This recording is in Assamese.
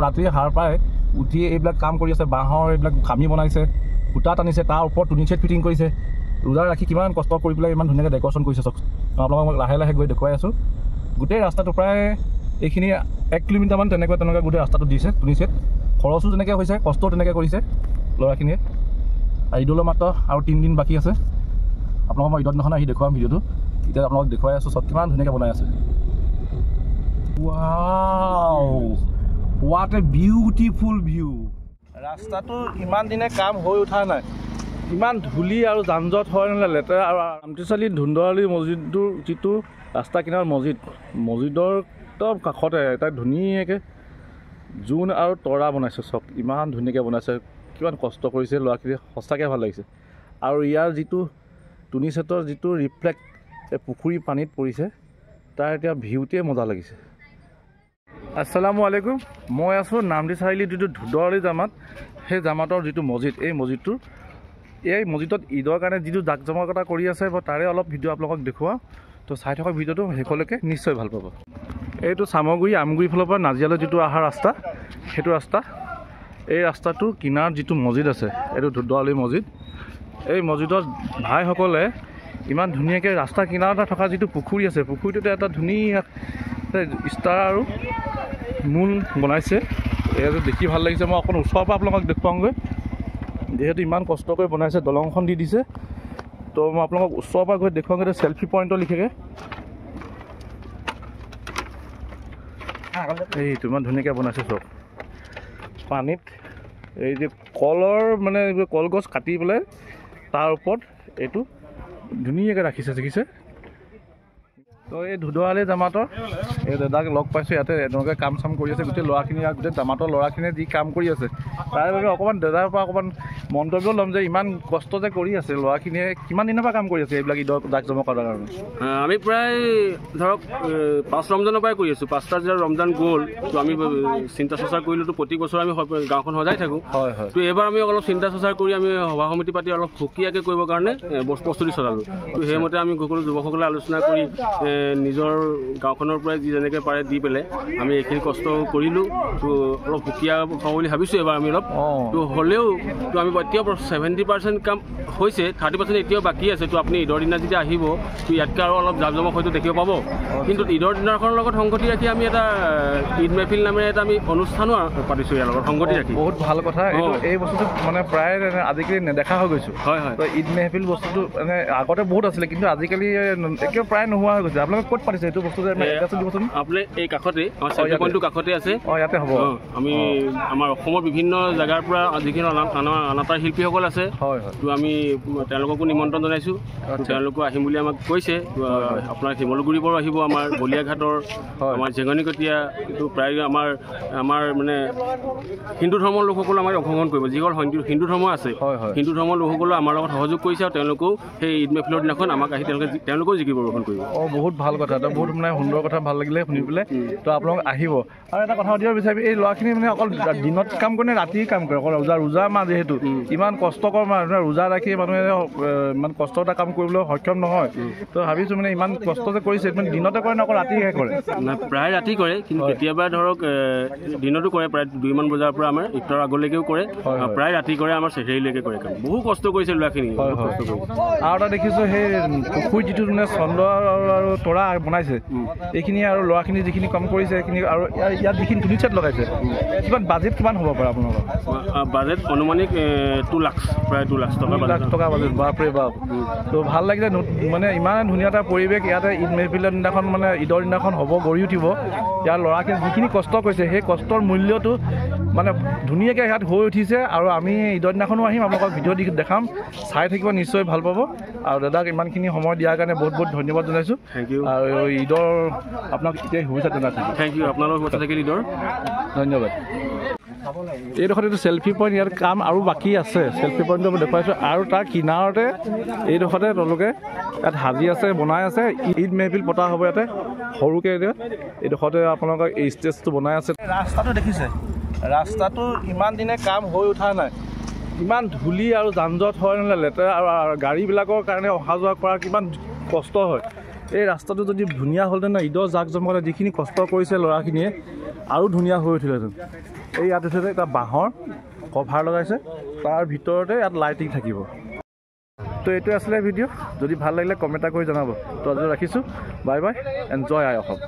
ৰাতি সাৰ পাই উঠি এইবিলাক কাম কৰি আছে। বাঁহৰ এইবিলাক খামি বনাইছে, সূতা টানিছে, তাৰ ওপৰত টুনি চেট ফিটিং কৰিছে। ৰোজাৰ ৰাখি কিমান কষ্ট কৰি পেলাই ইমান ধুনীয়াকৈ ডেকৰেশ্যন কৰিছে। চাওক, আপোনালোকক লাহে লাহে গৈ দেখুৱাই আছোঁ। গোটেই ৰাস্তাটো প্ৰায় এইখিনি 1 কিলোমিটাৰমান তেনেকৈ গোটেই ৰাস্তাটো দিছে টুনি চেট। খৰচো তেনেকৈ হৈছে, কষ্টও তেনেকৈ কৰিছে ল'ৰাখিনিয়ে। ঈদলৈ মাত্ৰ আৰু 3 দিন বাকী আছে। আপোনালোকক মই ঈদৰ দিনাখন আহি দেখুৱাম ভিডিঅ'টো। এতিয়া আপোনালোকক দেখুৱাই আছোঁ চব কিমান ধুনীয়াকৈ বনাই আছে। Wow, what a beautiful view. ৰাস্তাটো ইমান দিনে কাম হৈ উঠা নাই, ইমান ধূলি আৰু যান জঁট হয় নহ'লে লেতেৰা। আৰু আমটিচালি ধুন্দৰালি মছজিদটোৰ যিটো ৰাস্তা কিনাৰ মছজিদৰ একদম কাষতে এটা ধুনীয়াকৈ জোন আৰু তৰা বনাইছে। চব ইমান ধুনীয়াকৈ বনাইছে, কিমান কষ্ট কৰিছে ল'ৰাখিনিয়ে, সঁচাকৈ ভাল লাগিছে। আৰু ইয়াৰ যিটো টুনি চেটৰ যিটো ৰিফ্লেক্ট পুখুৰী পানীত পৰিছে, তাৰ এতিয়া ভিউটোৱে মজা লাগিছে। আসসালামু আলাইকুম, মই আছোঁ নামদি চাৰিআলি যিটো ধুন্দৰালি জামাত, সেই জামাতৰ যিটো মছজিদ, এই মছজিদত ঈদৰ কাৰণে যিটো জাক জমকতা কৰি আছে, তাৰে অলপ ভিডিঅ' আপোনালোকক দেখুৱাওঁ। তো চাই থকা ভিডিঅ'টো শেষলৈকে নিশ্চয় ভাল পাব। এইটো চামগুৰি আমগুৰি ফালৰ পৰা নাজিৰালৈ যিটো অহা ৰাস্তা, সেইটো ৰাস্তা। এই ৰাস্তাটোৰ কিনাৰত যিটো মছজিদ আছে, এইটো ধুন্দৰালি মছজিদ। এই মছজিদত ভাইসকলে ইমান ধুনীয়াকৈ ৰাস্তা কিনাৰতে থকা যিটো পুখুৰী আছে, পুখুৰীটোতে এটা ধুনীয়া ষ্টাৰ আৰু মূল বনাইছে। এইটো দেখি ভাল লাগিছে। মই অকণ ওচৰৰ পৰা আপোনালোকক দেখুৱাওঁগৈ, যিহেতু ইমান কষ্ট কৰি বনাইছে, দলংখন দি দিছে। তো মই আপোনালোকক ওচৰৰ পৰা গৈ দেখুৱাওঁগৈ। চেল্ফি পইণ্টৰ লিখেগৈ এইটো ইমান ধুনীয়াকৈ বনাইছে চব। পানীত এই যে কলৰ মানে কলগছ কাটি পেলাই তাৰ ওপৰত এইটো ধুনীয়াকৈ ৰাখিছে, দেখিছে। তো এই ধুন্দৰালি জামাতৰ এই দাদাক লগ পাইছোঁ, ইয়াতে এনেকৈ কাম চাম কৰি আছে। গোটেই ল'ৰাখিনি গোটেই জামাতৰ ল'ৰাখিনিয়ে যি কাম কৰি আছে, তাৰ বাবে অকণমান দাদাৰ পৰা অকণমান মন্তব্য ল'ম যে ইমান কষ্ট যে কৰি আছে ল'ৰাখিনিয়ে। কিমান দিনৰ পৰা কাম কৰি আছে এইবিলাক ঈদৰ জাক জমকৰ কাৰণে? আমি প্ৰায় ধৰক 5 ৰমজানৰ পৰাই কৰি আছোঁ। 5টা যেতিয়া ৰমজান গ'ল, তো আমি চিন্তা চৰ্চা কৰিলোঁ। তো প্ৰতি বছৰ আমি গাঁওখন সজাই থাকোঁ। হয় হয়। তো এইবাৰ আমি অলপ চিন্তা চৰ্চা কৰি আমি সভা সমিতি পাতি অলপ সুকীয়াকৈ কৰিবৰ কাৰণে প্ৰস্তুতি চলালোঁ। তো সেইমতে আমি সকলো যুৱকসকলে আলোচনা কৰি নিজৰ গাঁওখনৰ পৰাই যি যেনেকৈ পাৰে দি পেলাই আমি এইখিনি কষ্ট কৰিলোঁ। তো অলপ সুকীয়া হওঁ বুলি ভাবিছোঁ এবাৰ আমি অলপ। তো হ'লেও তো আমি এতিয়াও 70% কাম হৈছে, 30% এতিয়াও বাকী আছে। তো আপুনি ঈদৰ দিনা যেতিয়া আহিব, তো ইয়াতকৈ আৰু অলপ জাক জমক হয়তো দেখিব পাব। কিন্তু ঈদৰ দিনাখনৰ লগত সংগতি ৰাখি আমি এটা ঈদ মেহফিল নামেৰে এটা আমি অনুষ্ঠানো পাতিছোঁ ইয়াৰ লগত সংগতি ৰাখি। বহুত ভাল কথা। এই বস্তুটো মানে প্ৰায় আজিকালি নেদেখা হৈ গৈছোঁ। হয় হয়। তো ঈদ মেহফিল বস্তুটো মানে আগতে বহুত আছিলে, কিন্তু আজিকালি একেবাৰে প্ৰায় নোহোৱা হৈ গৈছে। আপোনালোকে ক'ত পাতিছে এইটো বস্তু? আপুনি এই কাষতে আমাৰ চেল্ফি পইণ্টটো কাষতে আছে। ইয়াতে হ'ব। আমি আমাৰ অসমৰ বিভিন্ন জেগাৰ পৰা যিখিনি অনাতাঁৰ শিল্পীসকল আছে, তো আমি তেওঁলোককো নিমন্ত্ৰণ জনাইছোঁ। তেওঁলোকো আহিম বুলি আমাক কৈছে। আপোনাৰ শিমলুগুৰিৰ পৰাও আহিব, আমাৰ বলিয়াঘাটৰ, আমাৰ জেঙনিকটীয়া, কিন্তু প্ৰায় আমাৰ মানে হিন্দু ধৰ্মৰ লোকসকলে আমাক অংশগ্ৰহণ কৰিব। যিসকল হিন্দু ধৰ্ম আছে, হিন্দু ধৰ্মৰ লোকসকলেও আমাৰ লগত সহযোগ কৰিছে। আৰু তেওঁলোকেও সেই ঈদ মেহফিলৰ দিনাখন আমাক আহি তেওঁলোকেও জিকিৰ প্ৰদৰ্শন কৰিব। বহুত ভাল কথা, এটা বহুত মানে সুন্দৰ কথা, ভাল লাগিলে শুনি পেলাই। তো আপোনালোক আহিব। আৰু এটা কথা সুধিব বিচাৰিবি, এই ল'ৰাখিনি মানে অকল দিনত কাম কৰে নে ৰাতি কাম কৰে? অকল ৰোজা মাহ যিহেতু ইমান কষ্টকৰ মাহ, ৰোজা ৰাখি মানুহে ইমান কষ্ট এটা কাম কৰিবলৈ সক্ষম নহয়। তো ভাবিছোঁ মানে ইমান কষ্ট যে কৰিছে, মানে দিনতে কৰে নে অকল ৰাতিহে কৰে? প্ৰায় ৰাতি কৰে, কিন্তু কেতিয়াবা ধৰক দিনতো কৰে। প্ৰায় 2মান বজাৰ পৰা আমাৰ ইফতাৰৰ আগলৈকেও কৰে, প্ৰায় ৰাতি কৰে, আমাৰ চেহেৰিলৈকে কৰে কাম। বহু কষ্ট কৰিছে ল'ৰাখিনি। আৰু এটা দেখিছোঁ সেই পুখুৰীত যিটো মানে চন্দ্ৰ আৰু তৰা বনাইছে, এইখিনি আৰু ল'ৰাখিনি যিখিনি কাম কৰিছে সেইখিনি, আৰু ইয়াত যিখিনি টুনি চেট লগাইছে, কিমান বাজেট কিমান হ'ব পাৰে আপোনালোকৰ? বাজেট অনুমানিক 2 লাখ, প্ৰায় 2 লাখ টকা। 2 লাখ টকা বাজেট, বাপৰে বাপ। তো ভাল লাগিলে, মানে ইমান ধুনীয়া এটা পৰিৱেশ ইয়াতে ঈদ মেহফিলৰ দিনাখন, মানে ঈদৰ দিনাখন হ'ব, গঢ়ি উঠিব। ইয়াৰ ল'ৰাখিনি যিখিনি কষ্ট কৰিছে, সেই কষ্টৰ মূল্যটো মানে ধুনীয়াকৈ ইয়াত হৈ উঠিছে। আৰু আমি ঈদৰ দিনাখনো আহিম, আপোনালোকক ভিডিঅ' দেখাম, চাই থাকিব, নিশ্চয় ভাল পাব। আৰু দাদাক ইমানখিনি সময় দিয়াৰ কাৰণে বহুত বহুত ধন্যবাদ জনাইছোঁ। Thank you. আৰু ঈদৰ আপোনাক এতিয়া শুভেচ্ছা জনাইছোঁ। থেংক ইউ, আপোনালোক শুভেচ্ছা থাকিল ঈদৰ। ধন্যবাদ। এইডোখৰত এইটো চেল্ফি পইণ্ট, ইয়াৰ কাম আৰু বাকী আছে। চেল্ফি পইণ্টটো মই দেখুৱাইছোঁ। আৰু তাৰ কিনাৰতে এইডোখৰতে তেওঁলোকে ইয়াত সাজি আছে, বনাই আছে। ঈদ মেহফিল পতা হ'ব ইয়াতে সৰুকৈ। এইডোখৰতে আপোনালোকক এই ষ্টেজটো বনাই আছে। ৰাস্তাটো দেখিছে, ৰাস্তাটো ইমান দিনে কাম হৈ উঠা নাই, ইমান ধূলি আৰু যান জঁট হয় নহ'লে লেতেৰা। আৰু গাড়ীবিলাকৰ কাৰণে অহা যোৱা কৰা কিমান কষ্ট হয়। এই ৰাস্তাটো যদি ধুনীয়া হ'লহেঁতেন না, ঈদৰ জাক জমকতে যিখিনি কষ্ট কৰিছে ল'ৰাখিনিয়ে আৰু ধুনীয়া হৈ উঠিলেহেঁতেন। এই ইয়াত উঠিলে এটা বাঁহৰ কভাৰ লগাইছে, তাৰ ভিতৰতে ইয়াত লাইটিং থাকিব। তো এইটোৱে আছিলে ভিডিঅ'। যদি ভাল লাগিলে কমেণ্ট এটা কৰি জনাব। তো আজি ৰাখিছোঁ, বাই বাই, এনজয় আই অসম।